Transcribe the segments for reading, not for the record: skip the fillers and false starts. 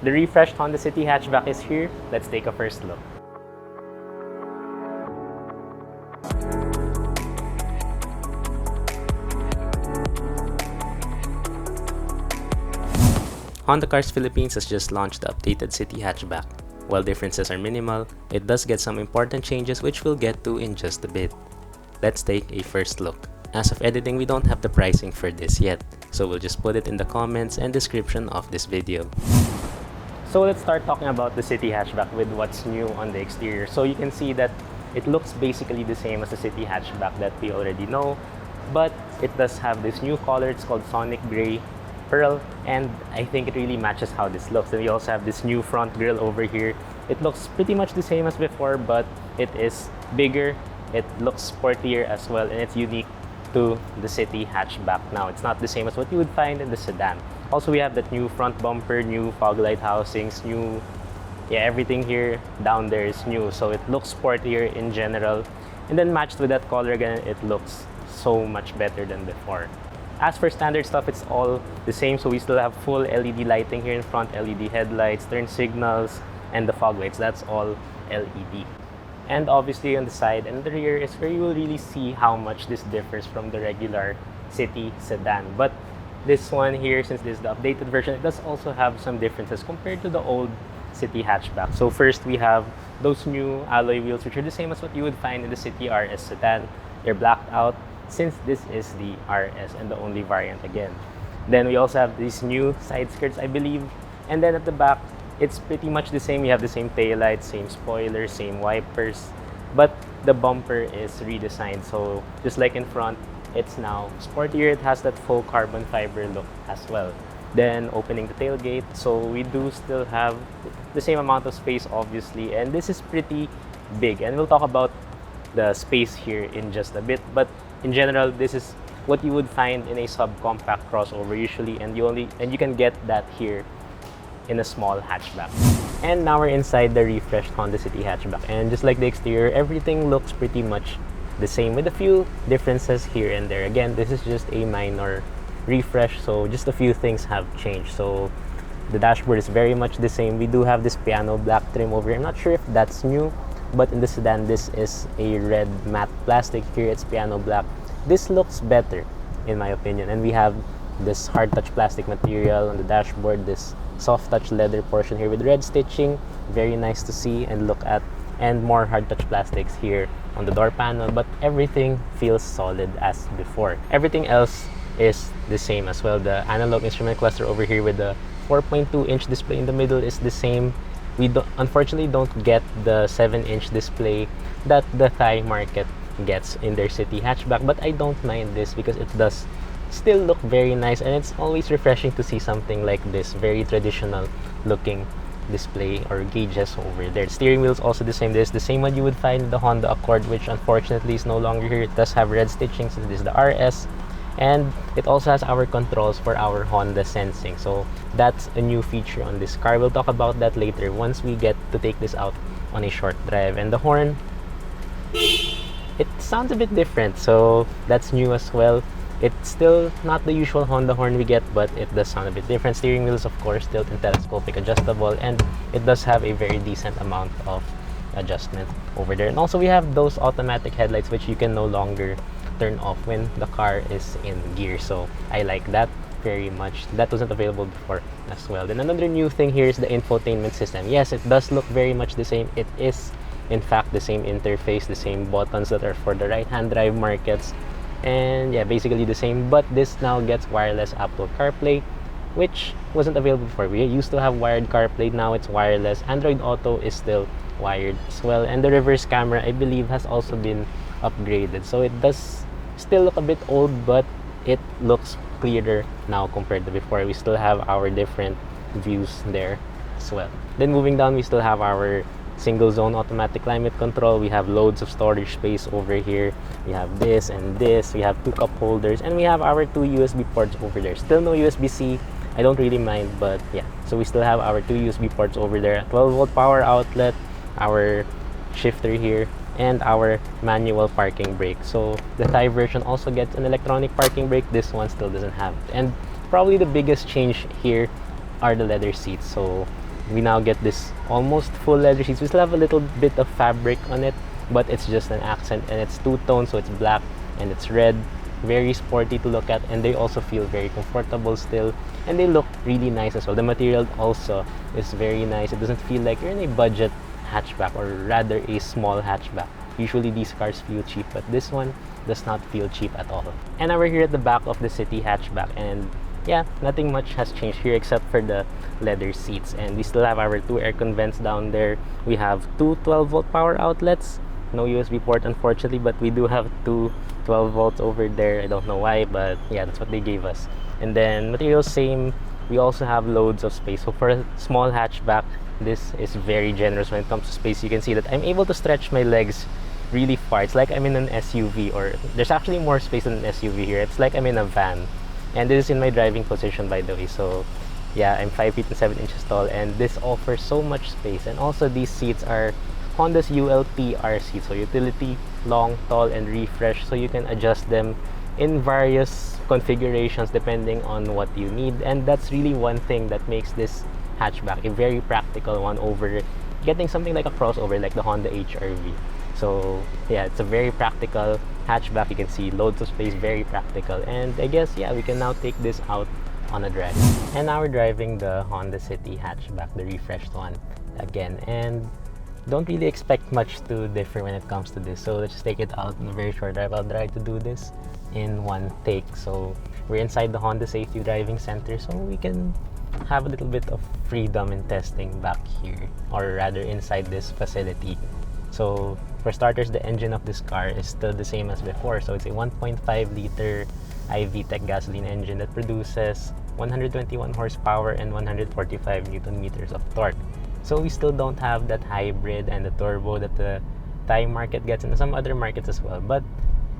The refreshed Honda City Hatchback is here. Let's take a first look. Honda Cars Philippines has just launched the updated City Hatchback. While differences are minimal, it does get some important changes which we'll get to in just a bit. Let's take a first look. As of editing, we don't have the pricing for this yet, so we'll just put it in the comments and description of this video. So let's start talking about the City Hatchback with what's new on the exterior. So you can see that it looks basically the same as the City Hatchback that we already know, but it does have this new color. It's called Sonic Gray Pearl, and I think it really matches how this looks. And we also have this new front grille over here. It looks pretty much the same as before, but it is bigger. It looks sportier as well, and it's unique to the City Hatchback now. It's not the same as what you would find in the sedan. Also, we have that new front bumper, new fog light housings, new, everything here down there is new. So it looks sportier in general. And then matched with that color again, it looks so much better than before. As for standard stuff, it's all the same. So we still have full LED lighting here in front, LED headlights, turn signals, and the fog lights. That's all LED. And obviously on the side and the rear is where you will really see how much this differs from the regular City sedan. But this one here, since this is the updated version, it does also have some differences compared to the old City Hatchback. So first, we have those new alloy wheels, which are the same as what you would find in the City RS sedan. They're blacked out since this is the RS and the only variant again. Then we also have these new side skirts, I believe. And then at the back, it's pretty much the same. You have the same taillights, same spoilers, same wipers, but the bumper is redesigned. So just like in front, it's now sportier. It has that faux carbon fiber look as well. Then opening the tailgate, so we do still have the same amount of space, obviously, and this is pretty big. And we'll talk about the space here in just a bit. But in general, this is what you would find in a subcompact crossover usually, and you can get that here in a small hatchback. And now we're inside the refreshed Honda City Hatchback, and just like the exterior, everything looks pretty much the same with a few differences here and there. Again, this is just a minor refresh, so just a few things have changed. So the dashboard is very much the same. We do have this piano black trim over here. I'm not sure if that's new, but in the sedan, this is a red matte plastic. Here it's piano black. This looks better in my opinion. And we have this hard touch plastic material on the dashboard, this soft touch leather portion here with red stitching, very nice to see and look at, and more hard touch plastics here on the door panel, but everything feels solid as before. Everything else is the same as well. The analog instrument cluster over here with the 4.2-inch display in the middle is the same. We unfortunately don't get the 7-inch display that the Thai market gets in their City Hatchback, but I don't mind this because it does still look very nice, and it's always refreshing to see something like this, very traditional looking display or gauges over there. The steering wheel is also the same. This is the same one you would find in the Honda Accord, which unfortunately is no longer here. It does have red stitching since this is the RS, and it also has our controls for our Honda sensing. So that's a new feature on this car. We'll talk about that later once we get to take this out on a short drive. And the horn, it sounds a bit different, so that's new as well. It's still not the usual Honda horn we get, but it does sound a bit different. Steering wheels, of course, tilt and telescopic adjustable, and it does have a very decent amount of adjustment over there. And also we have those automatic headlights, which you can no longer turn off when the car is in gear. So I like that very much. That wasn't available before as well. Then another new thing here is the infotainment system. Yes, it does look very much the same. It is, in fact, the same interface, the same buttons that are for the right-hand drive markets. And yeah, basically the same, but this now gets wireless Apple CarPlay, which wasn't available before. We used to have wired CarPlay, now it's wireless. Android Auto is still wired as well, and the reverse camera, I believe, has also been upgraded. So it does still look a bit old, but it looks clearer now compared to before. We still have our different views there as well. Then moving down, we still have our single zone automatic climate control. We have loads of storage space over here. We have this and this. We have two cup holders, and we have our two USB ports over there. Still no USB-C. I don't really mind, but yeah. So we still have our two USB ports over there. 12-volt power outlet, our shifter here, and our manual parking brake. So the Thai version also gets an electronic parking brake. This one still doesn't have it. And probably the biggest change here are the leather seats. So we now get this almost full leather seats. We still have a little bit of fabric on it, but it's just an accent, and it's two-tone, so it's black and it's red. Very sporty to look at, and they also feel very comfortable still, and they look really nice as well. The material also is very nice. It doesn't feel like you're in a budget hatchback, or rather a small hatchback. Usually these cars feel cheap, but this one does not feel cheap at all. And now we're here at the back of the City Hatchback, and yeah, nothing much has changed here except for the leather seats, and we still have our two aircon vents down there. We have two 12-volt power outlets. No USB port, unfortunately, but we do have two 12 volts over there. I don't know why, but yeah, that's what they gave us. And then materials same. We also have loads of space. So for a small hatchback, this is very generous when it comes to space. You can see that I'm able to stretch my legs really far. It's like I'm in an SUV, or there's actually more space than an SUV here. It's like I'm in a van. And this is in my driving position, by the way. So yeah, I'm 5 feet and 7 inches tall, and this offers so much space. And also these seats are Honda's ULT-R seats, so utility, long, tall, and refresh, so you can adjust them in various configurations depending on what you need. And that's really one thing that makes this hatchback a very practical one over getting something like a crossover like the Honda HR-V. So yeah, it's a very practical hatchback. You can see loads of space, very practical. And I guess, yeah, we can now take this out on a drive. And now we're driving the Honda City Hatchback, the refreshed one again, and don't really expect much to differ when it comes to this. So let's just take it out in a very short drive. I'll try to do this in one take. So we're inside the Honda Safety Driving Center, so we can have a little bit of freedom in testing back here, or rather inside this facility. So for starters, the engine of this car is still the same as before. So it's a 1.5 liter iVTEC gasoline engine that produces 121 horsepower and 145 newton meters of torque. So we still don't have that hybrid and the turbo that the Thai market gets, and some other markets as well. But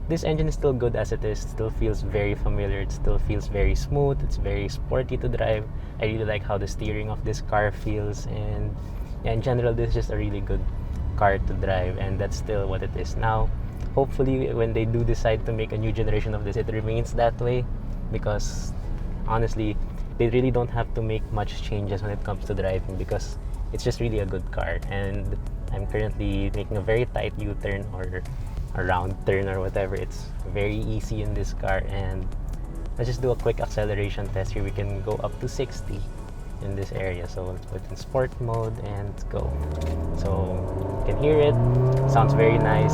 this engine is still good as it is. It still feels very familiar. It still feels very smooth. It's very sporty to drive. I really like how the steering of this car feels, and yeah, in general, this is just a really good car to drive, and that's still what it is now. Hopefully, when they do decide to make a new generation of this, it remains that way, because honestly, they really don't have to make much changes when it comes to driving, because it's just really a good car. And I'm currently making a very tight U-turn or a round turn or whatever. It's very easy in this car, and let's just do a quick acceleration test here. We can go up to 60 in this area. So let's put in sport mode and let's go. So you can hear it. Sounds very nice,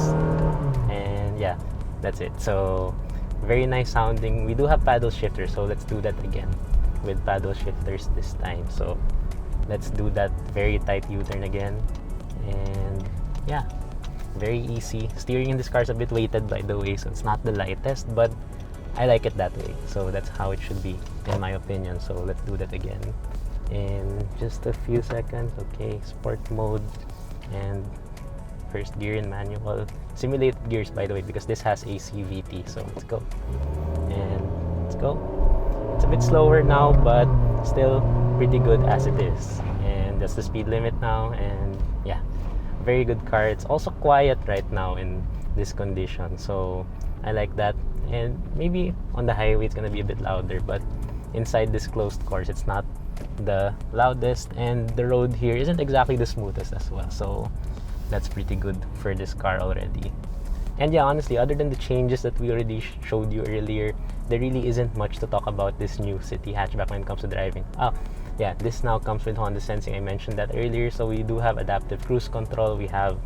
and yeah, that's it. So very nice sounding. We do have paddle shifters, so let's do that again with paddle shifters this time. So let's do that very tight U-turn again, and yeah, very easy. Steering in this car is a bit weighted, by the way, so it's not the lightest, but I like it that way. So that's how it should be, in my opinion. So let's do that again in just a few seconds. Okay, sport mode, and first gear in manual. Simulated gears, by the way, because this has a CVT. So let's go, and let's go. It's a bit slower now, but still pretty good as it is. And that's the speed limit now, and yeah, very good car. It's also quiet right now in this condition, so I like that. And maybe on the highway it's gonna be a bit louder, but inside this closed course it's not the loudest, and the road here isn't exactly the smoothest as well. So that's pretty good for this car already. And yeah, honestly, other than the changes that we already showed you earlier, there really isn't much to talk about this new City Hatchback when it comes to driving. Yeah, this now comes with Honda Sensing. I mentioned that earlier. So we do have adaptive cruise control, we have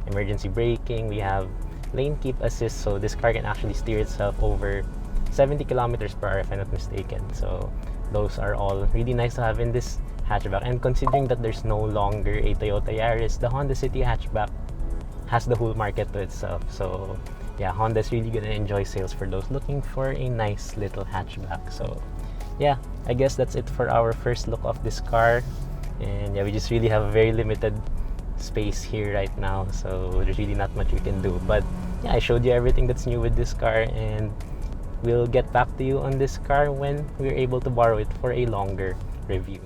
emergency braking, we have lane keep assist. So this car can actually steer itself over 70 kilometers per hour if I'm not mistaken. So those are all really nice to have in this hatchback. And considering that there's no longer a Toyota Yaris, the Honda City Hatchback has the whole market to itself. So yeah, Honda's really gonna enjoy sales for those looking for a nice little hatchback. So yeah, I guess that's it for our first look of this car. And yeah, we just really have a very limited space here right now, so there's really not much we can do. But yeah, I showed you everything that's new with this car, and we'll get back to you on this car when we're able to borrow it for a longer review.